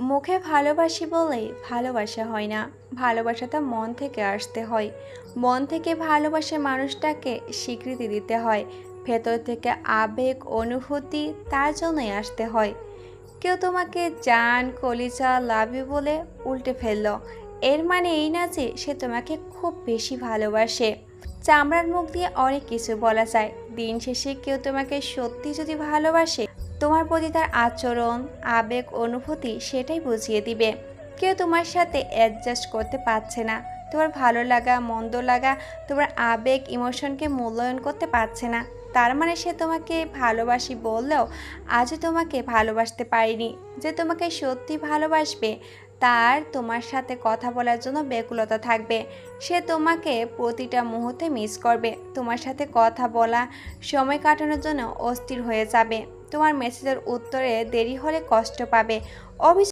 মুখে ভালোবাসি বলেই ভালোবাসা হয় না, ভালোবাসাটা মন থেকে আসতে হয়। মন থেকে ভালোবাসে মানুষটাকে স্বীকৃতি দিতে হয়। ভেতর থেকে আবেগ অনুভূতি তার জন্যই আসতে হয়। কেউ তোমাকে জান কলিজা লাভ ইউ বলে উল্টে ফেললো, এর মানে এই না যে সে তোমাকে খুব বেশি ভালোবাসে। চামড়ার মুখ দিয়ে অনেক কিছু বলা যায়, দিন শেষে কেউ তোমাকে সত্যি যদি ভালোবাসে, তোমার প্রতি তার আচরণ আবেগ অনুভূতি সেটাই বুঝিয়ে দিবে। কেউ তোমার সাথে অ্যাডজাস্ট করতে পারছে না, তোমার ভালো লাগা মন্দ লাগা, তোমার আবেগ ইমোশনকে মূল্যায়ন করতে পারছে না, তার মানে সে তোমাকে ভালোবাসি বললেও আজও তোমাকে ভালোবাসতে পারেনি। যে তোমাকে সত্যি ভালোবাসবে তার তোমার সাথে কথা বলার জন্য ব্যাকুলতা থাকবে। সে তোমাকে প্রতিটা মুহূর্তে মিস করবে, তোমার সাথে কথা বলা সময় কাটানোর জন্য অস্থির হয়ে যাবে, তোমার মেসেজের উত্তরে দেরি হলে কষ্ট পাবে।